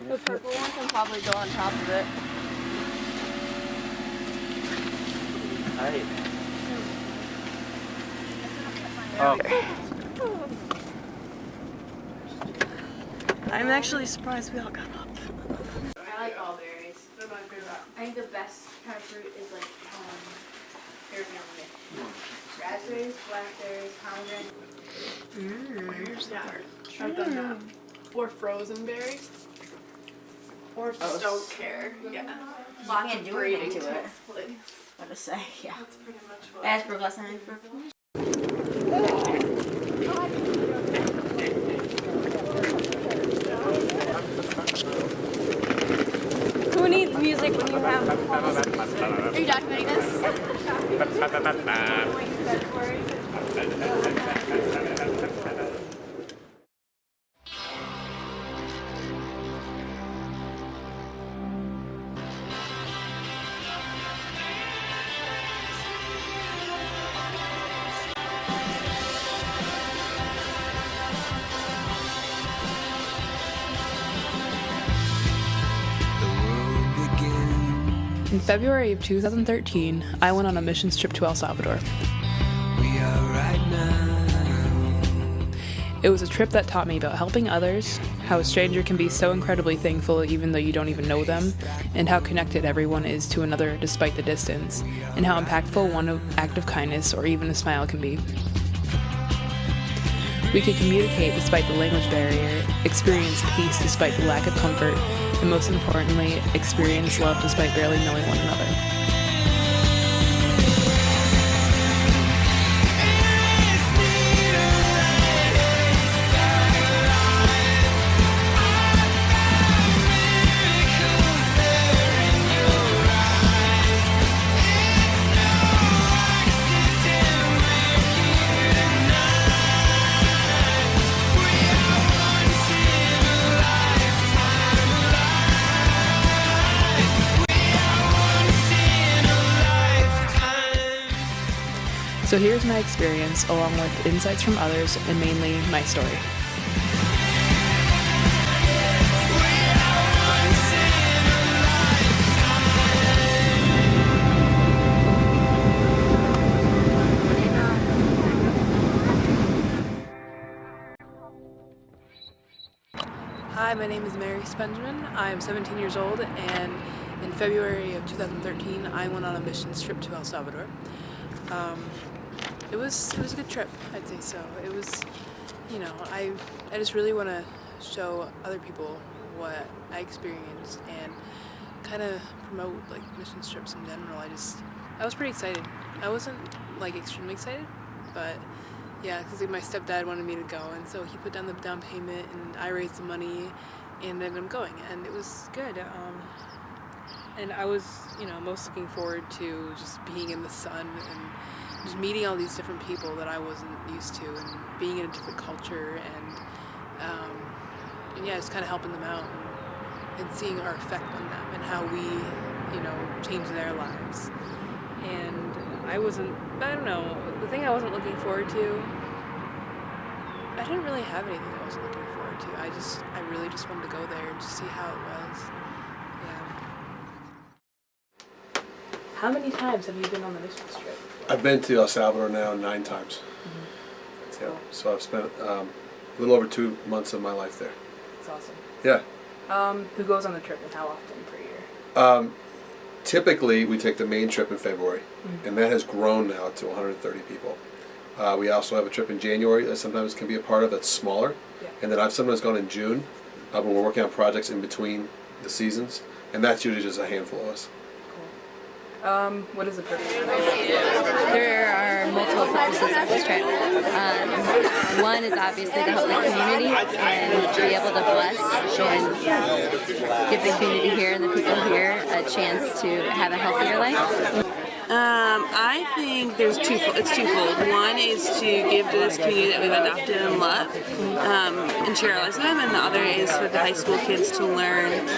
The purple one can probably go on top of it. Alright. Oh. I'm actually surprised we all got up. I like all berries. I think the best kind of fruit is like raspberries, blackberries, pomegranates. Yeah, I've done that. Or frozen berries. Or just don't care. Yeah. Lots of breeding to it. Please. What to say? Yeah. That's pretty much what. Aspergillus and aspergillus. Who needs music when you have? Are you documenting this? In February of 2013, I went on a missions trip to El Salvador. It was a trip that taught me about helping others, how a stranger can be so incredibly thankful even though you don't even know them, and how connected everyone is to another despite the distance, and how impactful one act of kindness or even a smile can be. We could communicate despite the language barrier, experience peace despite the lack of comfort, and most importantly, experience love despite barely knowing one another. So here's my experience, along with insights from others, and mainly my story. Hi, my name is Mary Benjamin. I'm 17 years old, and in February of 2013, I went on a missions trip to El Salvador. It was a good trip, I'd say so. It was, I just really want to show other people what I experienced and kind of promote like mission trips in general. I was pretty excited. I wasn't like extremely excited, but yeah, because my stepdad wanted me to go, and so he put down the down payment, and I raised the money, and then I'm going, and it was good. And I was, most looking forward to just being in the sun and just meeting all these different people that I wasn't used to, and being in a different culture, and yeah, just kind of helping them out and seeing our effect on them and how we, change their lives. And I don't know, the thing I wasn't looking forward to, I didn't really have anything I wasn't looking forward to. I really just wanted to go there and just see how it was. Yeah. How many times have you been on the missions trip? I've been to El Salvador now 9 times. Mm-hmm. Yeah, so I've spent a little over 2 months of my life there. That's awesome. Yeah. Who goes on the trip and how often per year? Typically, we take the main trip in February, and that has grown now to 130 people. We also have a trip in January that sometimes can be a part of that's smaller, and then I've sometimes gone in June when we're working on projects in between the seasons, and that's usually just a handful of us. What is the purpose? There are multiple purposes of this trip. One is obviously to help the community and to be able to bless and give the community here and the people here a chance to have a healthier life. I think it's twofold. One is to give to this community that we've adopted and love, and share our lives with them, and the other is for the high school kids to learn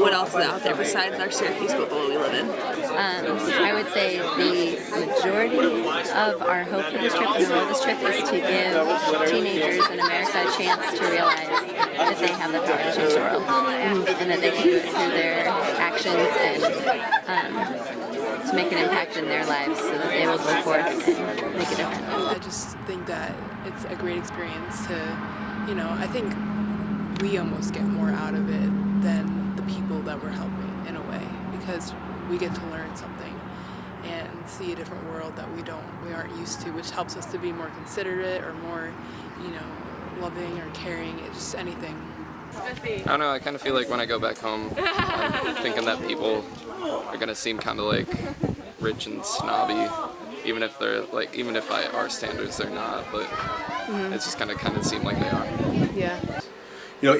what else is out there besides our Syracuse football we live in. I would say the majority of our hope for this trip and the role of this trip is to give teenagers in America a chance chance to realize that they have the power to change the world, and that they can do it through their actions and to make an impact in their lives so that they will go forth and make a difference. I just think that it's a great experience to, I think we almost get more out of it than the people that we're helping in a way, because we get to learn something and see a different world that we aren't used to, which helps us to be more considerate or more, loving or caring, just anything. I don't know, I kind of feel like when I go back home, I'm thinking that people are going to seem kind of like rich and snobby, even if by our standards they're not, but it's just kind of seem like they are. Yeah.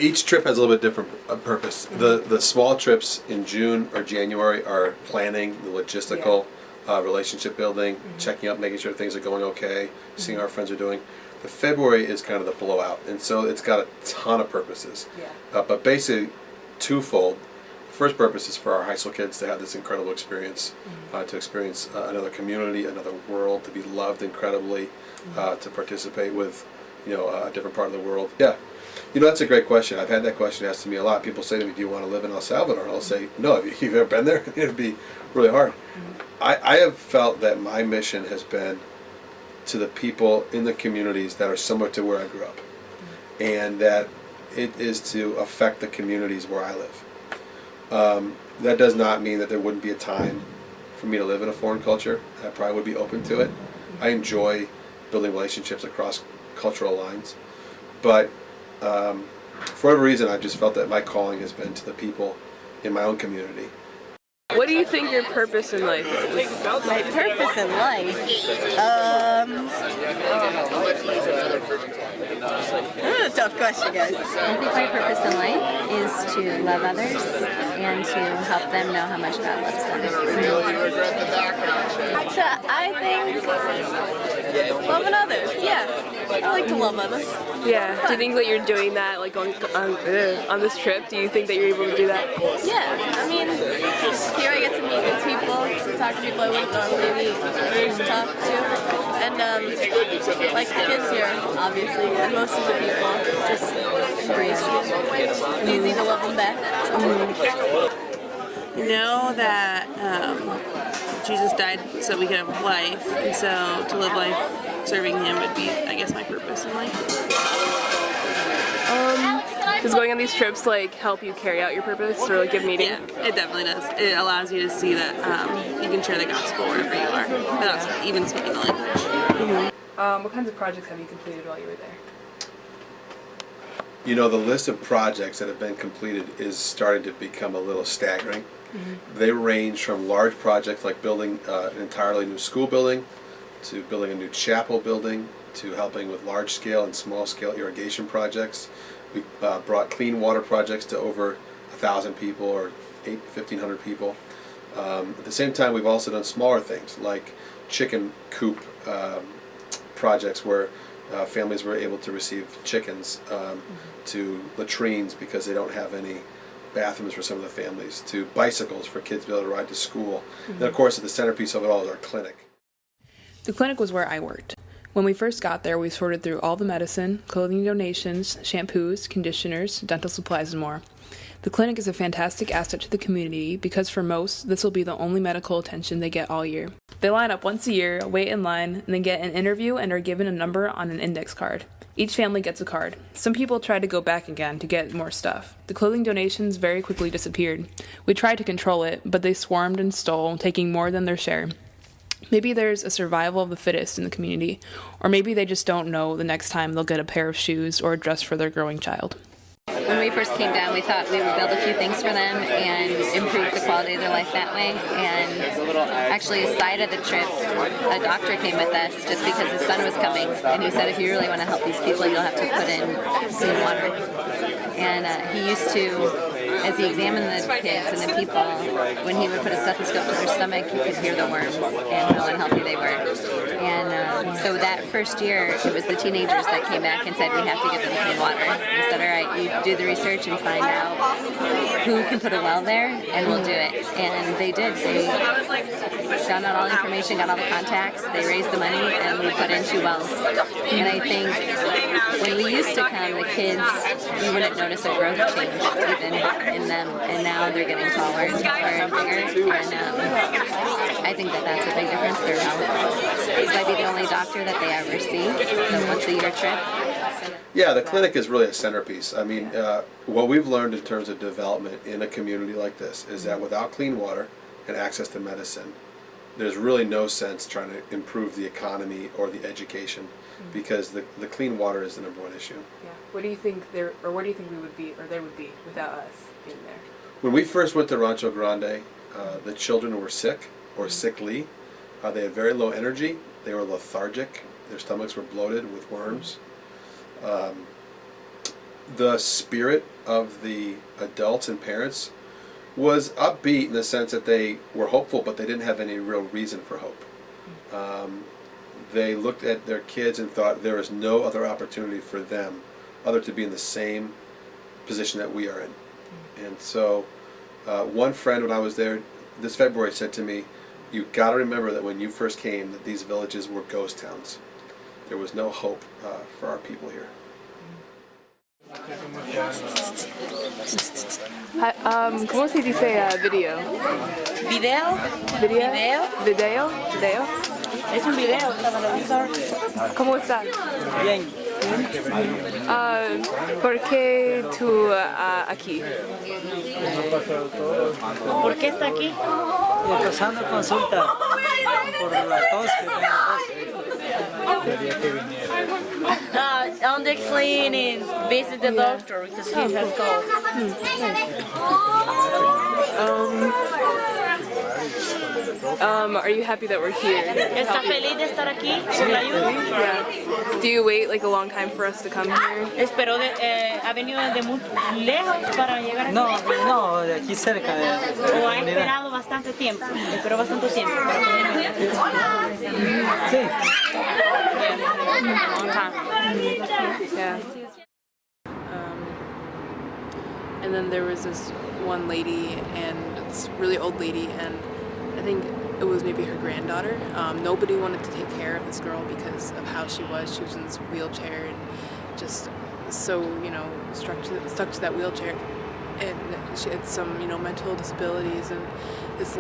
Each trip has a little bit different purpose. The small trips in June or January are planning, the logistical, relationship building, checking up, making sure things are going okay, seeing how our friends are doing. The February is kind of the blowout, and so it's got a ton of purposes. But basically, twofold. The first purpose is for our high school kids to have this incredible experience, to experience another community, another world, to be loved incredibly, to participate with, a different part of the world. Yeah. That's a great question. I've had that question asked to me a lot. People say to me, do you want to live in El Salvador? And I'll say, no. Have you ever been there? It'd be really hard. I have felt that my mission has been to the people in the communities that are similar to where I grew up. And that it is to affect the communities where I live. That does not mean that there wouldn't be a time for me to live in a foreign culture. I probably would be open to it. I enjoy building relationships across cultural lines. But for whatever reason, I've just felt that my calling has been to the people in my own community. What do you think your purpose in life is? My purpose in life? Tough question, guys. I think my purpose in life is to love others and to help them know how much God loves them. I think loving others, yeah. I like to love others. Yeah. Do you think that you're doing that, like on this trip? Do you think that you're able to do that? Yeah. I mean, here I get to meet good people, talk to people I wouldn't normally talk to, and like the kids here, obviously, and most of the people just embrace me. It's easy to love them back. Know that Jesus died so we could have life, and so to live life serving Him would be, I guess, my purpose in life. Does going on these trips help you carry out your purpose or give meaning? Yeah, it definitely does. It allows you to see that you can share the gospel wherever you are, without even speaking the language. What kinds of projects have you completed while you were there? The list of projects that have been completed is starting to become a little staggering. They range from large projects like building an entirely new school building, to building a new chapel building, to helping with large-scale and small-scale irrigation projects. We've brought clean water projects to over 1,000 people or 1,500 people. At the same time, we've also done smaller things like chicken coop projects where families were able to receive chickens, to latrines because they don't have any bathrooms for some of the families, to bicycles for kids to be able to ride to school. And of course, the centerpiece of it all is our clinic. The clinic was where I worked. When we first got there, we sorted through all the medicine, clothing donations, shampoos, conditioners, dental supplies, and more. The clinic is a fantastic asset to the community because for most, this will be the only medical attention they get all year. They line up once a year, wait in line, and then get an interview and are given a number on an index card. Each family gets a card. Some people try to go back again to get more stuff. The clothing donations very quickly disappeared. We tried to control it, but they swarmed and stole, taking more than their share. Maybe there's a survival of the fittest in the community, or maybe they just don't know the next time they'll get a pair of shoes or a dress for their growing child. When we first came down, we thought we would build a few things for them and improve the quality of their life that way. And actually, aside of the trip, a doctor came with us just because his son was coming. And he said, if you really want to help these people, you'll have to put in clean water. And he used to, as he examined the kids and the people, when he would put a stethoscope to their stomach, you could hear the worms and how unhealthy they were. And so that first year, it was the teenagers that came back and said, we have to get them clean water. We said, all right, you do the research and find out who can put a well there, and we'll do it. And they did. They found out all the information, got all the contacts, they raised the money, and we put in 2 wells. And I think when we used to come, the kids, you wouldn't notice a growth change even in them, and now they're getting taller and bigger, and I think that that's a big difference. Their health. This might be the only doctor that they ever see, the once-a-year trip. Yeah, the clinic is really a centerpiece. I mean, what we've learned in terms of development in a community like this is that without clean water and access to medicine, there's really no sense trying to improve the economy or the education, because the clean water is the #1 issue. Yeah. What do you think there, or where do you think we would be, or they would be, without us being there? When we first went to Rancho Grande, the children were sick or sickly. They had very low energy. They were lethargic. Their stomachs were bloated with worms. The spirit of the adults and parents was upbeat in the sense that they were hopeful, but they didn't have any real reason for hope. They looked at their kids and thought there is no other opportunity for them other to be in the same position that we are in. And so one friend when I was there this February said to me, "You've got to remember that when you first came that these villages were ghost towns. There was no hope for our people here." ¿Cómo se dice video? Video. Video. Video. Video. Video. Es un video, televisor. ¿Cómo estás? Bien. ¿Por qué tú aquí? ¿Por qué está aquí? Pasando consulta por la tos que tengo. Quería que viniera. On the cleaning, visit the doctor because he has cold. Are you happy that we're here? ¿Está feliz de estar aquí? ¿Por la ayuda? Yeah. Do you wait like a long time for us to come here? Espero ha venido desde muy lejos para llegar aquí. No, de aquí cerca. O ha esperado bastante tiempo. Esperó bastante tiempo para poder venir. Sí. Long time. Yeah. And then there was this one lady, and this really old lady, and I think it was maybe her granddaughter. Nobody wanted to take care of this girl because of how she was. She was in this wheelchair and just so, stuck to that wheelchair. And she had some, mental disabilities, and this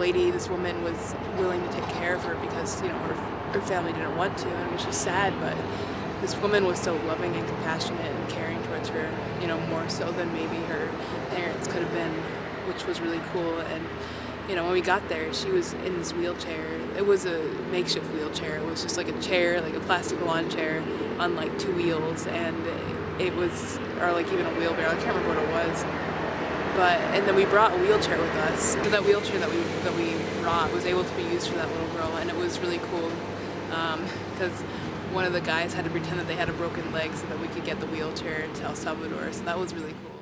woman was willing to take care of her because, her family didn't want to, and it was just sad, but this woman was so loving and compassionate and caring towards her, more so than maybe her parents could have been, which was really cool. And when we got there, she was in this wheelchair. It was a makeshift wheelchair. It was just like a chair, like a plastic lawn chair on like 2 wheels, and it was, or like even a wheelbarrow. I can't remember what it was. And then we brought a wheelchair with us. That wheelchair that we brought was able to be used for that little girl, and it was really cool because one of the guys had to pretend that they had a broken leg so that we could get the wheelchair to El Salvador. So that was really cool.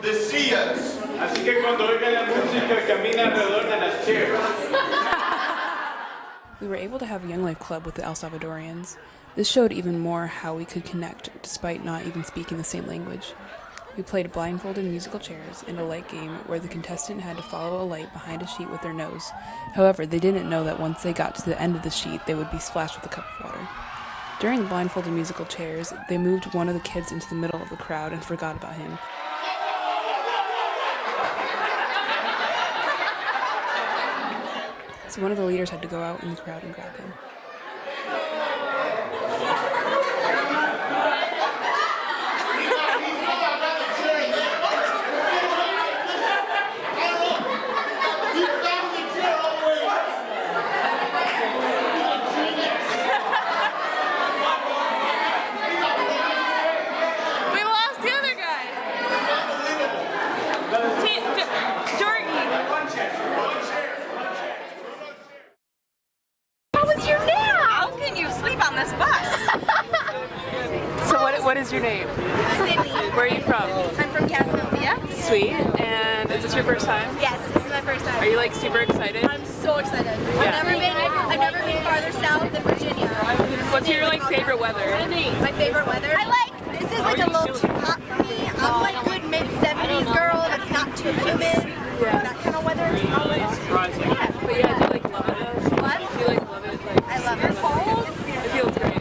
De sillas. Así que cuando oigan la música camina alrededor de las chairs. We were able to have a Young Life Club with the El Salvadorians. This showed even more how we could connect despite not even speaking the same language. We played blindfolded musical chairs and a light game where the contestant had to follow a light behind a sheet with their nose. However, they didn't know that once they got to the end of the sheet, they would be splashed with a cup of water. During the blindfolded musical chairs, they moved one of the kids into the middle of the crowd and forgot about him. So one of the leaders had to go out in the crowd and grab him. What is your name? Sydney. Where are you from? I'm from Casanova. Sweet. And is this your first time? Yes, this is my first time. Are you like super excited? I'm so excited. Yeah. I've never been farther south than Virginia. What's your like favorite weather? My favorite weather? This is like a little too hot for me. I'm like good mid-70s girl. It's not too humid. Yeah. That kind of weather. Yeah. But yeah, do you like love it? What? Do you like love it? Like, I love it. It feels great.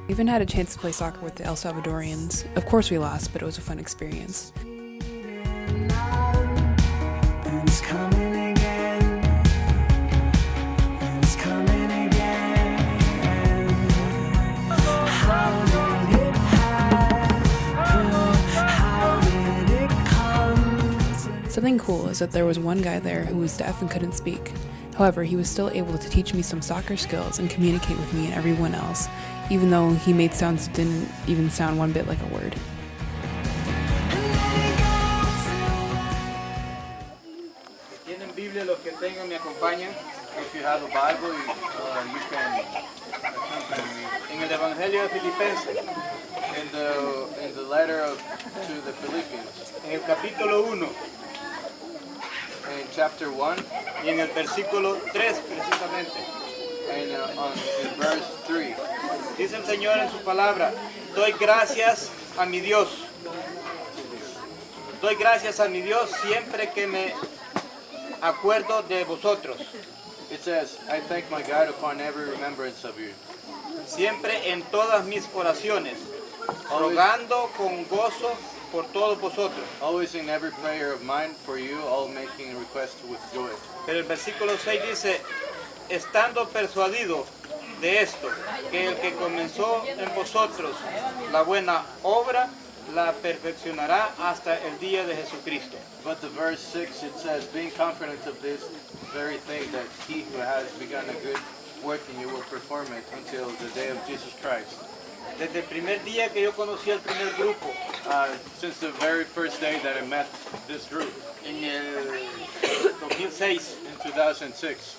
We even had a chance to play soccer with the El Salvadorians. Of course we lost, but it was a fun experience. Something cool is that there was one guy there who was deaf and couldn't speak. However, he was still able to teach me some soccer skills and communicate with me and everyone else, even though he made sounds that didn't even sound one bit like a word. Tienen Biblia, los que tengan me acompañan. If you have a Bible, you can accompany me. En el Evangelio de Filipenses, in the letter to the Philippians, en el capítulo 1, in chapter 1, y en el versículo 3 precisamente, in verse 3. Dice el Señor en su palabra, doy gracias a mi Dios. Doy gracias a mi Dios siempre que me acuerdo de vosotros. It says, I thank my God upon every remembrance of you. Siempre en todas mis oraciones, rogando con gozo por todos vosotros. Always in every prayer of mine for you, all making requests with joy. Pero el versículo 6 dice, estando persuadido de esto, que el que comenzó en vosotros la buena obra, la perfeccionará hasta el día de Jesucristo. But the verse 6, it says, being confident of this very thing, that he who has begun a good work in you will perform it until the day of Jesus Christ. Desde el primer día que yo conocí al primer grupo, since the very first day that I met this group, en el 2006, in 2006,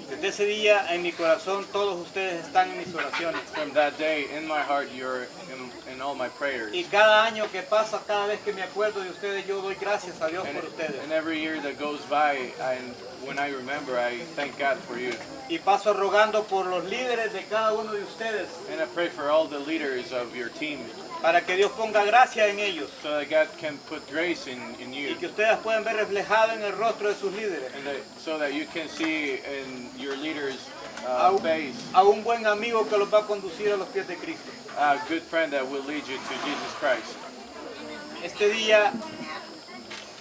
desde ese día en mi corazón todos ustedes están en mis oraciones. From that day in my heart you're in all my prayers. Y cada año que pasa, cada vez que me acuerdo de ustedes, yo doy gracias a Dios por ustedes. And every year that goes by, when I remember, I thank God for you. Y paso rogando por los líderes de cada uno de ustedes. And I pray for all the leaders of your team. Para que Dios ponga gracia en ellos. So that God can put grace in you. Y que ustedes puedan ver reflejado en el rostro de sus líderes. And so that you can see in your leaders' face. A un buen amigo que los va a conducir a los pies de Cristo. A good friend that will lead you to Jesus Christ. Este día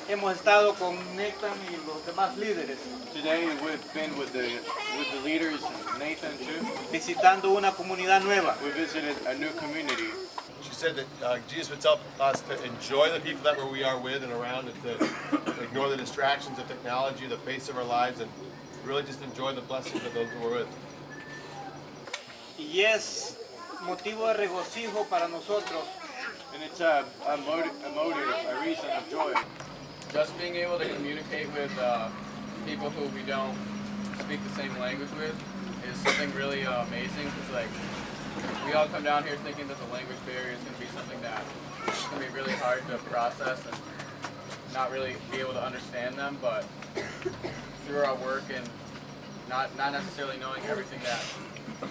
hemos estado con Nathan y los demás líderes. Today we've been with the leaders, Nathan too. Visitando una comunidad nueva. We visited a new community. She said that Jesus would tell us to enjoy the people that we are with and around, and to ignore the distractions of technology, the pace of our lives, and really just enjoy the blessings of those who we're with. Y es motivo de regocijo para nosotros. And it's a reason of joy. Just being able to communicate with people who we don't speak the same language with is something really amazing. Because like we all come down here thinking that the language barrier is going to be something that it's going to be really hard to process and not really be able to understand them. But through our work and not necessarily knowing everything that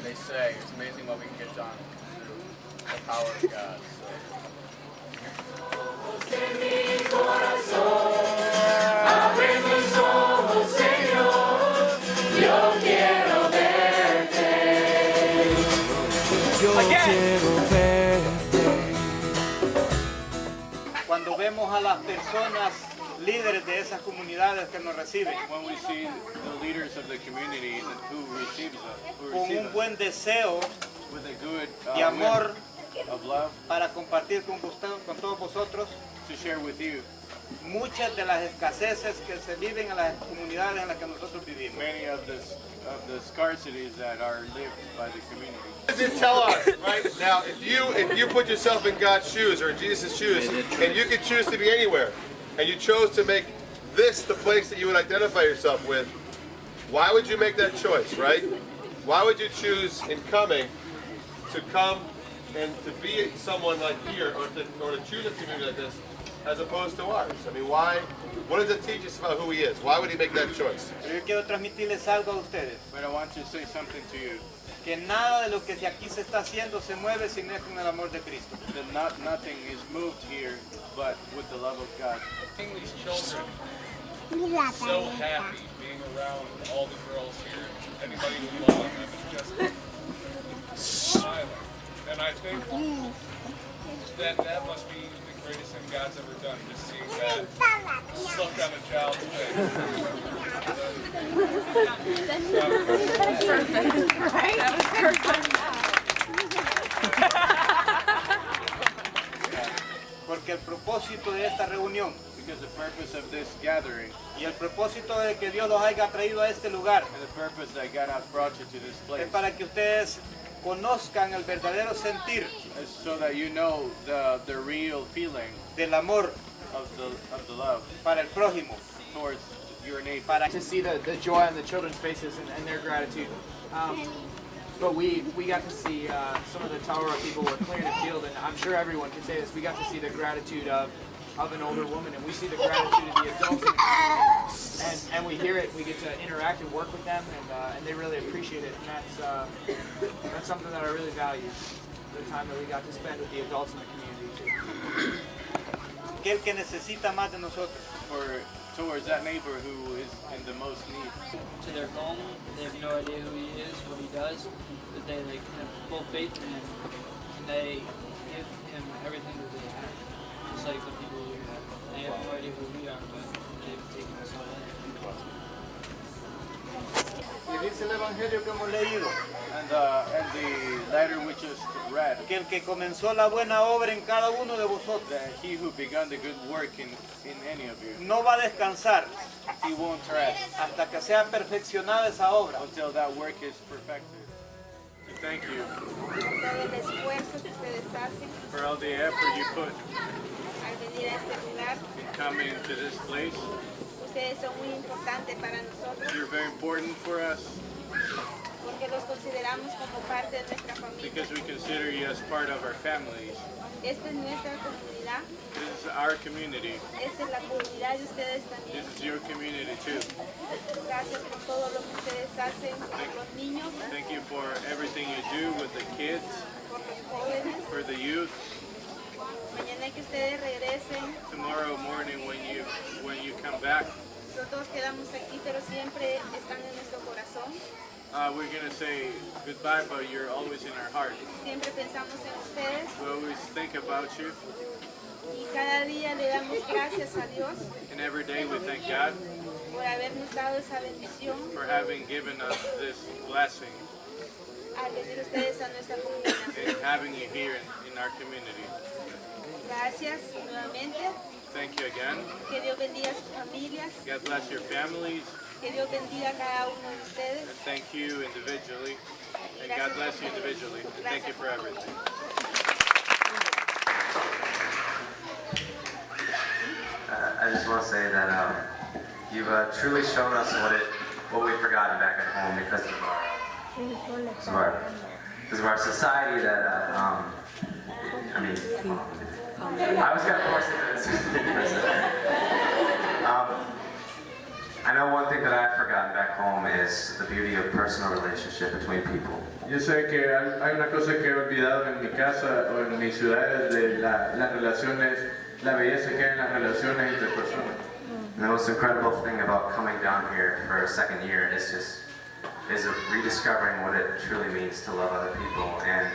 they say, it's amazing what we can get done through the power of God. Cuando vemos a las personas líderes de esas comunidades que nos reciben, when we see the leaders of the community who receives us, con un buen deseo with a good y amor of love para compartir con todos vosotros, to share with you muchas de las escaseces que se viven en las comunidades en las que nosotros vivimos. many of the scarcities that are lived by the community. What does it tell us, right? Now, if you put yourself in God's shoes or in Jesus' shoes, and you could choose to be anywhere, and you chose to make this the place that you would identify yourself with, why would you make that choice, right? Why would you choose in coming to come and to be someone like here, or to choose a community like this, as opposed to ours? I mean, why? What does it teach us about who he is? Why would he make that choice? Pero yo quiero transmitirles algo a ustedes. But I want to say something to you. Que nada de lo que aquí se está haciendo se mueve sin es con el amor de Cristo. That nothing is moved here but with the love of God. Seeing these children so happy being around all the girls here, anybody who loves them, is just smiling. I think that must be the greatest thing God's ever done, just seeing that look on a child's face. Perfect. Right? That was perfect. Porque el propósito de esta reunión, because the purpose of this gathering, y el propósito de que Dios los haya traído a este lugar, and the purpose that God has brought you to this place, es para que ustedes conozcan el verdadero sentir, so that you know the real feeling del amor of the love para el prójimo, towards your neighbor. Para to see the joy on the children's faces and their gratitude. But we got to see some of the Taura people were clearing the field, and I'm sure everyone can say this. We got to see the gratitude of an older woman, and we see the gratitude of the adults in the community, and we hear it. We get to interact and work with them, and they really appreciate it, and that's something that I really value. The time that we got to spend with the adults in the community. Aquel que necesita más de nosotros, towards that neighbor who is in the most need. To their home, they have no idea who he is, what he does, but they have full faith in him, and they give him everything that they have, just like the people we have. They have no idea who we are, but they've taken us all in. Y dice el evangelio que hemos leído, and the letter we just read, que el que comenzó la buena obra en cada uno de vosotros, that he who began the good work in any of you, no va a descansar, he won't rest, hasta que sea perfeccionada esa obra, until that work is perfected. So thank you for all the effort you put in coming to this place. Ustedes son muy importantes para nosotros. You're very important for us. Porque los consideramos como parte de nuestra familia. Because we consider you as part of our families. Esta es nuestra comunidad. This is our community. Esta es la comunidad de ustedes también. This is your community too. Gracias por todo lo que ustedes hacen por los niños. Thank you for everything you do with the kids. Por los jóvenes. For the youth. Mañana que ustedes regresen. Tomorrow morning when you come back. Nosotros quedamos aquí, pero siempre están en nuestro corazón. We're gonna say goodbye, but you're always in our heart. Siempre pensamos en ustedes. We always think about you. Y cada día le damos gracias a Dios. And every day we thank God por habernos dado esa bendición. For having given us this blessing. Al venir ustedes a nuestra comunidad. And having you here in our community. Gracias nuevamente. Thank you again. Que Dios bendiga a sus familias. God bless your families. Que Dios bendiga a cada uno de ustedes. And thank you individually. And God bless you individually. And thank you for everything. I just want to say that you've truly shown us what we've forgotten back at home because of our society that I was going to force into this. I know one thing that I've forgotten back home is the beauty of personal relationship between people. Yo sé que hay una cosa que he olvidado en mi casa o en mi ciudad es de las relaciones, la belleza que hay en las relaciones entre personas. And the most incredible thing about coming down here for a second year is rediscovering what it truly means to love other people and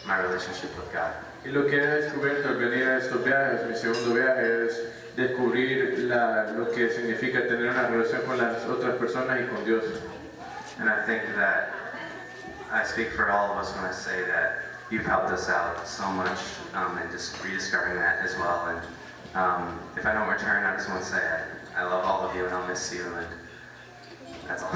my relationship with God. Y lo que he descubierto al venir a estos viajes, mi segundo viaje, es descubrir lo que significa tener una relación con las otras personas y con Dios. And I think that I speak for all of us when I say that you've helped us out so much and just rediscovering that as well. And if I don't return, I just want to say I love all of you and I'll miss you, and that's all.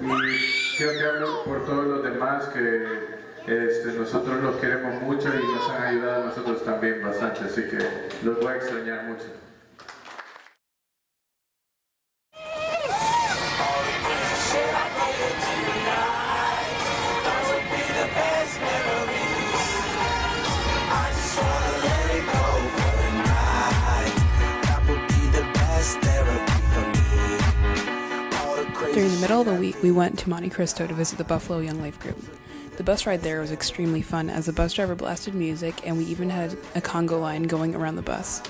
Y quiero que hablo por todos los demás que nosotros los queremos mucho y nos han ayudado a nosotros también bastante, así que los voy a extrañar mucho. During the middle of the week, we went to Monte Cristo to visit the Buffalo Young Life group. The bus ride there was extremely fun as the bus driver blasted music and we even had a conga line going around the bus.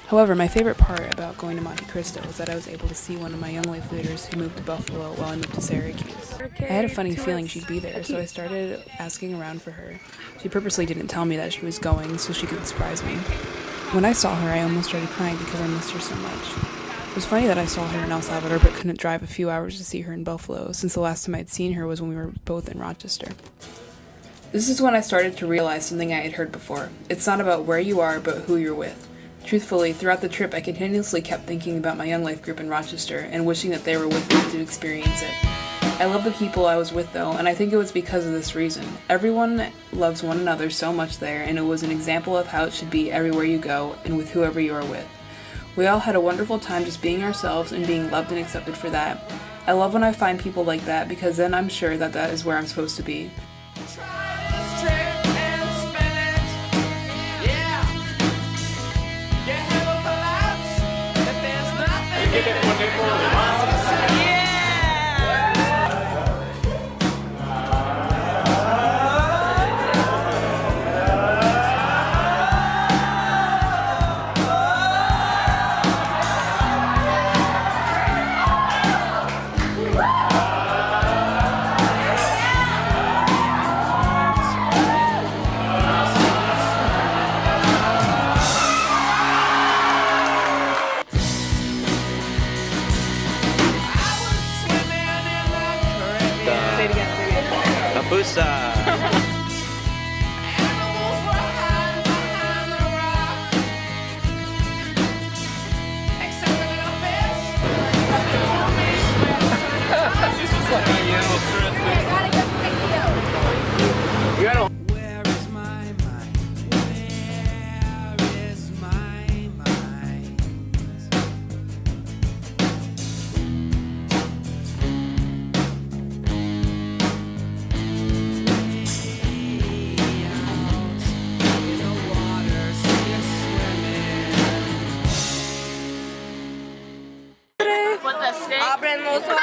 However, my favorite part about going to Monte Cristo was that I was able to see one of my young life leaders who moved to Buffalo while I moved to Syracuse. I had a funny feeling she'd be there, so I started asking around for her. She purposely didn't tell me that she was going so she could surprise me. When I saw her, I almost started crying because I missed her so much. It was funny that I saw her in El Salvador but couldn't drive a few hours to see her in Buffalo, since the last time I'd seen her was when we were both in Rochester. This is when I started to realize something I had heard before. It's not about where you are, but who you're with. Truthfully, throughout the trip, I continuously kept thinking about my young life group in Rochester and wishing that they were with me to experience it. I love the people I was with, though, and I think it was because of this reason. Everyone loves one another so much there, and it was an example of how it should be everywhere you go and with whoever you are with. We all had a wonderful time just being ourselves and being loved and accepted for that. I love when I find people like that, because then I'm sure that that is where I'm supposed to be. Pusa. AbreLosOjos.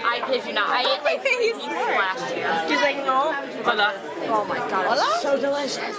I kid you not. I ate like 3 pieces last year. He's like, no. Hola. Oh my god, it's so delicious.